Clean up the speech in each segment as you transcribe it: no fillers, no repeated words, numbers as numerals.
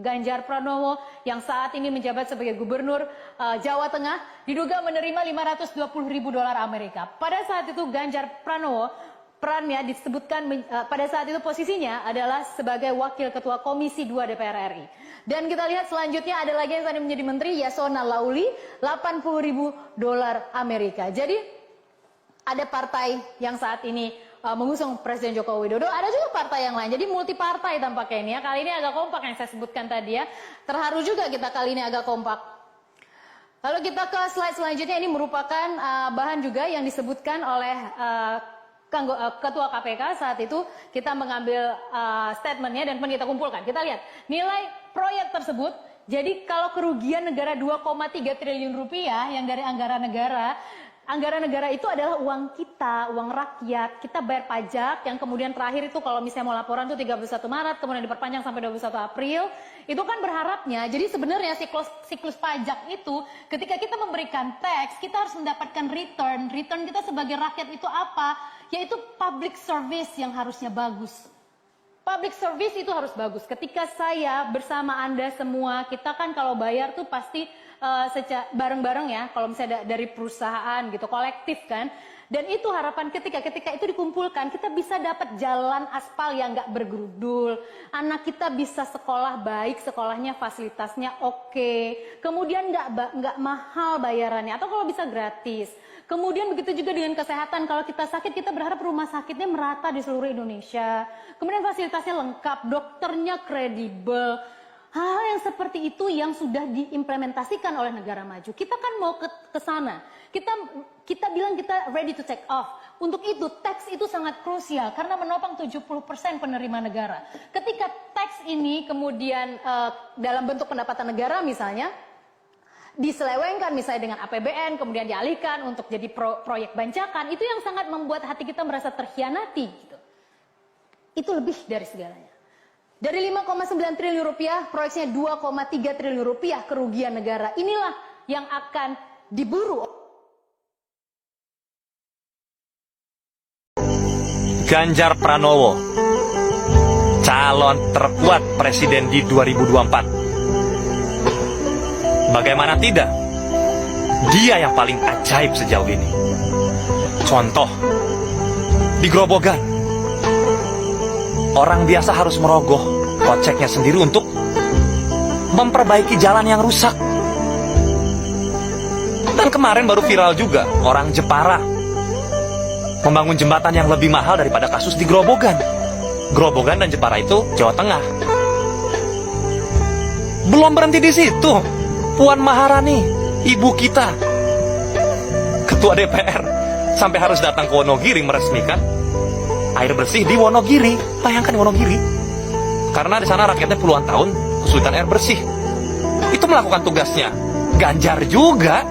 Ganjar Pranowo yang saat ini menjabat sebagai gubernur Jawa Tengah diduga menerima 520 ribu dolar Amerika. Pada saat itu Ganjar Pranowo perannya disebutkan pada saat itu posisinya adalah sebagai wakil ketua Komisi 2 DPR RI. Dan kita lihat selanjutnya ada lagi yang tadi menjadi menteri, Yasona Lauli, 80 ribu dolar Amerika. Jadi ada partai yang saat ini mengusung Presiden Joko Widodo, ada juga partai yang lain. Jadi multi partai tampaknya ini ya. Kali ini agak kompak yang saya sebutkan tadi ya. Terharu juga kita kali ini agak kompak. Lalu kita ke slide selanjutnya, ini merupakan bahan juga yang disebutkan oleh Ketua KPK saat itu. Kita mengambil statementnya dan kita kumpulkan. Kita lihat nilai proyek tersebut. Jadi kalau kerugian negara 2,3 triliun rupiah yang dari anggaran negara itu adalah uang kita, uang rakyat. Kita bayar pajak yang kemudian terakhir itu kalau misalnya mau laporan itu 31 Maret, kemudian diperpanjang sampai 21 April. Itu kan berharapnya, jadi sebenarnya siklus pajak itu ketika kita memberikan tax, kita harus mendapatkan return. Return kita sebagai rakyat itu apa? Yaitu public service yang harusnya bagus. Public service itu harus bagus. Ketika saya bersama Anda semua, kita kan kalau bayar tuh pasti bareng-bareng ya, kalau misalnya dari perusahaan gitu, kolektif kan. Dan itu harapan ketika itu dikumpulkan, kita bisa dapat jalan aspal yang nggak bergerudul. Anak kita bisa sekolah baik, sekolahnya fasilitasnya oke. Kemudian nggak mahal bayarannya, atau kalau bisa gratis. Kemudian begitu juga dengan kesehatan, kalau kita sakit kita berharap rumah sakitnya merata di seluruh Indonesia. Kemudian fasilitasnya lengkap, dokternya kredibel. Hal-hal yang seperti itu yang sudah diimplementasikan oleh negara maju. Kita kan mau ke sana. Kita bilang kita ready to take off. Untuk itu tax itu sangat krusial karena menopang 70% penerima negara. Ketika tax ini kemudian dalam bentuk pendapatan negara misalnya diselewengkan misalnya dengan APBN kemudian dialihkan untuk jadi proyek bancakan, itu yang sangat membuat hati kita merasa terkhianati gitu. Itu lebih dari segalanya. Dari 5,9 triliun rupiah, proyeksinya 2,3 triliun rupiah kerugian negara. Inilah yang akan diburu. Ganjar Pranowo, calon terkuat presiden di 2024. Bagaimana tidak? Dia yang paling ajaib sejauh ini. Contoh, di Grobogan, orang biasa harus merogoh koceknya sendiri untuk memperbaiki jalan yang rusak. Dan kemarin baru viral juga, orang Jepara membangun jembatan yang lebih mahal daripada kasus di Grobogan. Grobogan dan Jepara itu Jawa Tengah. Belum berhenti di situ. Puan Maharani, ibu kita, ketua DPR, sampai harus datang ke Wonogiri meresmikan air bersih di Wonogiri. Bayangkan Wonogiri. Karena di sana rakyatnya puluhan tahun kesulitan air bersih. Itu melakukan tugasnya Ganjar juga.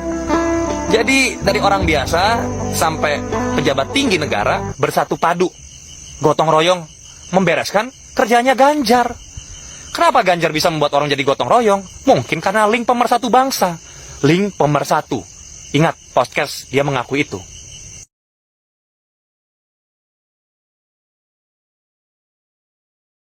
Jadi dari orang biasa sampai pejabat tinggi negara bersatu padu, gotong royong membereskan kerjanya Ganjar. Kenapa Ganjar bisa membuat orang jadi gotong royong? Mungkin karena link pemersatu bangsa. Link pemersatu. Ingat, podcast dia mengaku itu.